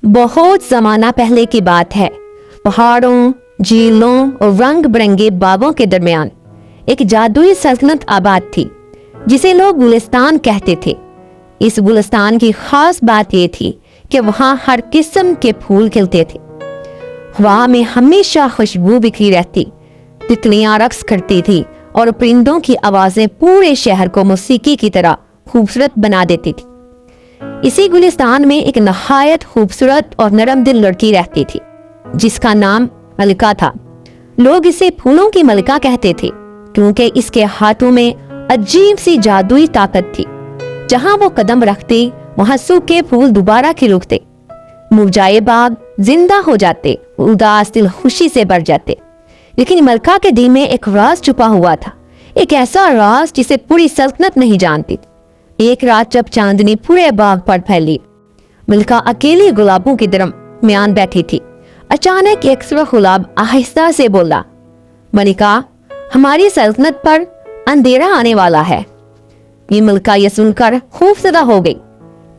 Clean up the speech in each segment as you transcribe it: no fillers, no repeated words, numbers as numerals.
बहुत जमाना पहले की बात है। पहाड़ों, झीलों और रंग बिरंगे बागों के दरमियान एक जादुई सल्तनत आबाद थी जिसे लोग गुलिस्तान कहते थे। इस गुलिस्तान की खास बात ये थी कि वहाँ हर किस्म के फूल खिलते थे। हवा में हमेशा खुशबू बिखरी रहती, तितलियां रक्स करती थी और परिंदों की आवाजें पूरे शहर को मौसीकी की तरह खूबसूरत बना देती थी। इसी गुलिस्तान में एक नहायत खूबसूरत और नरम दिल लड़की रहती थी जिसका नाम मलिका था। लोग इसे फूलों की मलिका कहते थे क्योंकि इसके हाथों में अजीब सी जादुई ताकत थी। जहां वो कदम रखती वहां सूखे फूल दोबारा खिल उठते, मुरझाए बाग जिंदा हो जाते, उदास दिल खुशी से भर जाते। लेकिन मलिका के दिल में एक राज छुपा हुआ था, एक ऐसा राज जिसे पूरी सल्तनत नहीं जानती। एक रात जब चांदनी पूरे बाग पर फैली, मलिका अकेली गुलाबों की दरमियान बैठी थी। अचानक एक सुर्ख गुलाब आहिस्ता से बोला, मलिका, हमारी सल्तनत पर अंधेरा आने वाला है। ये मलिका ये सुनकर खौफजदा हो गई।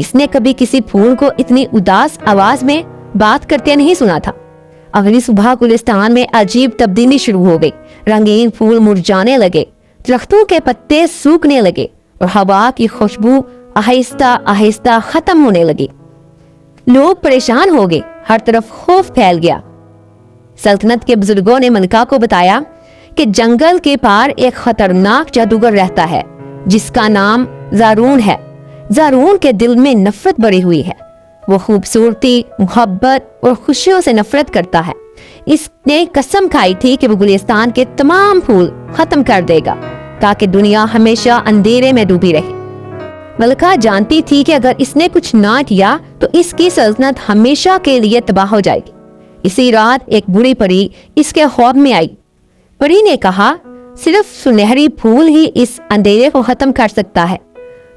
इसने कभी किसी फूल को इतनी उदास आवाज में बात करते नहीं सुना था। अगली सुबह गुलिस्तान में अजीब तब्दीली शुरू हो गई। रंगीन फूल मुरझाने लगे, दरख्तों के पत्ते सूखने लगे और हवा की खुशबू आहिस्ता आहिस्ता खत्म होने लगी। लोग परेशान हो गए, हर तरफ खौफ फैल गया। सल्तनत के बुजुर्गों ने मलिका को बताया कि जंगल के पार एक खतरनाक जादूगर रहता है जिसका नाम ज़ारून है। ज़ारून के दिल में नफरत भरी हुई है। वो खूबसूरती, मोहब्बत और खुशियों से नफरत करता है। इसने कसम खाई थी कि वो गुलिस्तान के तमाम फूल खत्म कर देगा ताकि दुनिया हमेशा अंधेरे में डूबी रहे। मलिका जानती थी कि अगर इसने कुछ ना किया तो इसकी सल्तनत हमेशा के लिए तबाह हो जाएगी। इसी रात एक बूढ़ी परी इसके ख्वाब में आई। परी ने कहा, सिर्फ सुनहरी फूल ही इस अंधेरे को खत्म कर सकता है,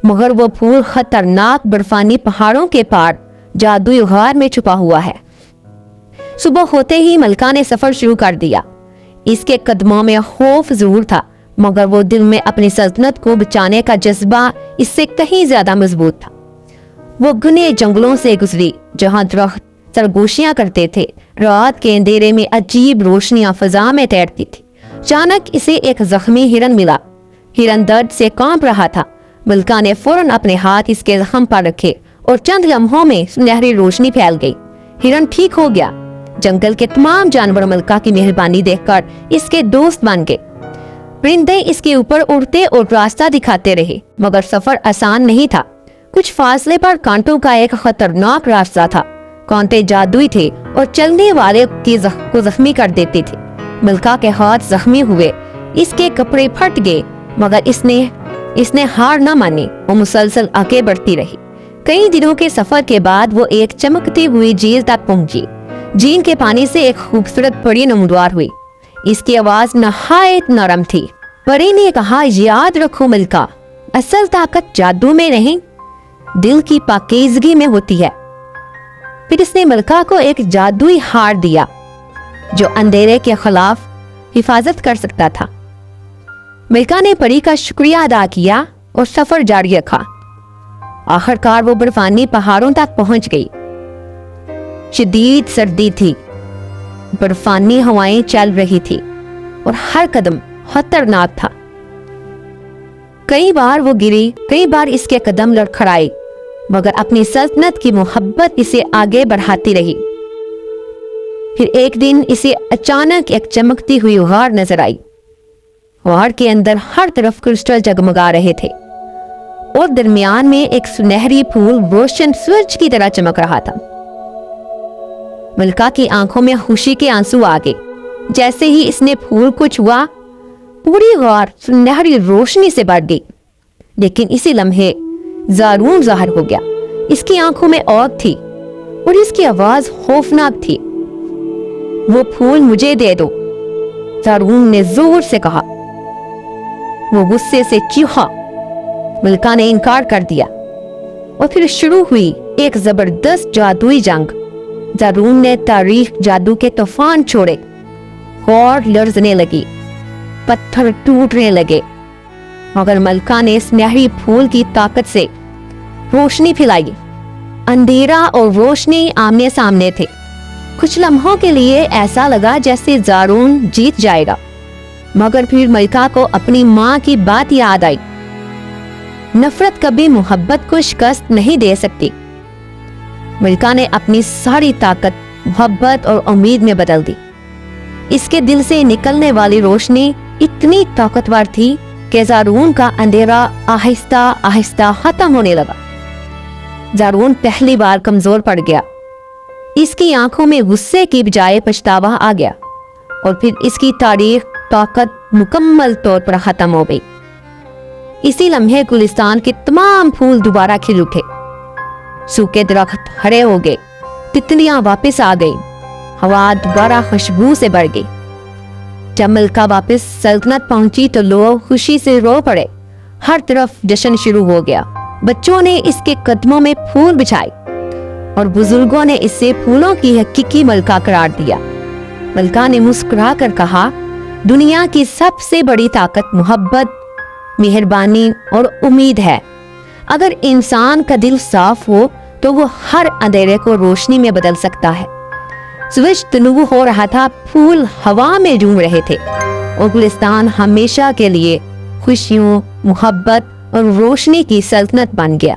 मगर वो फूल खतरनाक बर्फानी पहाड़ों के पार जादुई गार में छुपा हुआ है। सुबह होते ही मलिका ने सफर शुरू कर दिया। इसके कदमों में खौफ जरूर था, मगर वो दिल में अपनी सल्तनत को बचाने का जज्बा इससे कहीं ज्यादा मजबूत था। वो घने जंगलों से गुजरी जहां दरख्त सरगोशियां करते थे। रात के अंधेरे में अजीब रोशनियां फजा में तैरती थी। अचानक इसे एक जख्मी हिरन मिला। हिरन दर्द से कांप रहा था। मलिका ने फौरन अपने हाथ इसके जख्म पर रखे और चंद लम्हों में सुनहरी रोशनी फैल गई। हिरन ठीक हो गया। जंगल के तमाम जानवर मलिका की मेहरबानी देखकर इसके दोस्त बन गए। परिंदे इसके ऊपर उड़ते और रास्ता दिखाते रहे, मगर सफर आसान नहीं था। कुछ फासले पर कांटों का एक खतरनाक रास्ता था। कांटे जादुई थे और चलने वाले को जख्मी कर देते थे। मलिका के हाथ जख्मी हुए, इसके कपड़े फट गए, मगर इसने हार न मानी। वो मुसलसल आगे बढ़ती रही। कई दिनों के सफर के बाद वो एक चमकती हुई झील तक पहुंची। झील के पानी से एक खूबसूरत परी नमूदार हुई। इसकी आवाज नहायत नरम थी। परी ने कहा, याद रखो मलिका, असल ताकत जादू में नहीं, दिल की पाकीज़गी में होती है। फिर इसने मलिका को एक जादुई हार दिया जो अंधेरे के खिलाफ हिफाजत कर सकता था। मलिका ने परी का शुक्रिया अदा किया और सफर जारी रखा। आखिरकार वो बर्फानी पहाड़ों तक पहुंच गई। शदीद सर्दी थी, बर्फानी हवाएं चल रही थी और हर कदम खतरनाक था। कई बार वो गिरी, कई बार इसके कदम लड़खड़ाए, मगर अपनी सल्तनत की मोहब्बत इसे आगे बढ़ाती रही। फिर एक दिन इसे अचानक एक चमकती हुई गार नजर आई। गार के अंदर हर तरफ क्रिस्टल जगमगा रहे थे और दरमियान में एक सुनहरी फूल रोशन सूरज की तरह चमक रहा था। मलिका की आंखों में खुशी के आंसू आ गए। जैसे ही इसने फूल को छुआ, पूरी गार सुनहरी रोशनी से भर गई। लेकिन इसी लम्हे ज़ारून ज़ाहिर हो गया। इसकी आंखों में आग थी और इसकी आवाज खौफनाक थी। वो फूल मुझे दे दो, ज़ारून ने जोर से कहा। वो गुस्से से चीखा। मलिका ने इनकार कर दिया और फिर शुरू हुई एक जबरदस्त जादुई जंग। ज़ारून ने तारीख जादू के तूफान छोड़े। गार लर्जने लगी, पत्थर टूटने लगे, मगर मलिका ने सुनहरी फूल की ताकत से रोशनी फैलाई। اندھیرا اور روشنی آمنے سامنے تھے۔ کچھ لمحوں کے لیے ایسا لگا جیسے زارون جیت جائے گا، مگر پھر ملکہ کو اپنی ماں کی بات یاد آئی۔ نفرت کبھی محبت کو شکست نہیں دے سکتی۔ ملکہ نے اپنی ساری طاقت محبت اور امید میں بدل دی۔ اس کے دل سے نکلنے والی روشنی اتنی طاقتور تھی کہ زارون کا اندھیرا آہستہ آہستہ ختم ہونے لگا۔ زارون پہلی بار کمزور پڑ گیا۔ اس کی آنکھوں میں غصے کی بجائے پچھتاوا آ گیا، اور پھر اس کی تاریخ طاقت مکمل طور پر ختم ہو گئی۔ اسی لمحے گلستان کے تمام پھول دوبارہ کھل اٹھے، سوکھے درخت ہرے ہو گئے، تتلیاں واپس آ گئیں، ہوا دوبارہ خوشبو سے بھر گئی۔ جب ملکہ واپس سلطنت پہنچی تو لوگ خوشی سے رو پڑے، ہر طرف جشن شروع ہو گیا۔ بچوں نے اس کے قدموں میں پھول بچھائے اور بزرگوں نے اسے پھولوں کی حقیقی ملکہ قرار دیا۔ ملکہ نے مسکرا کر کہا، دنیا کی سب سے بڑی طاقت محبت، مہربانی اور امید ہے۔ اگر انسان کا دل صاف ہو تو وہ ہر اندھیرے کو روشنی میں بدل سکتا ہے۔ سورج طلوع ہو رہا تھا، پھول ہوا میں جھوم رہے تھے، اور گلستان ہمیشہ کے لیے خوشیوں، محبت اور روشنی کی سلطنت بن گیا۔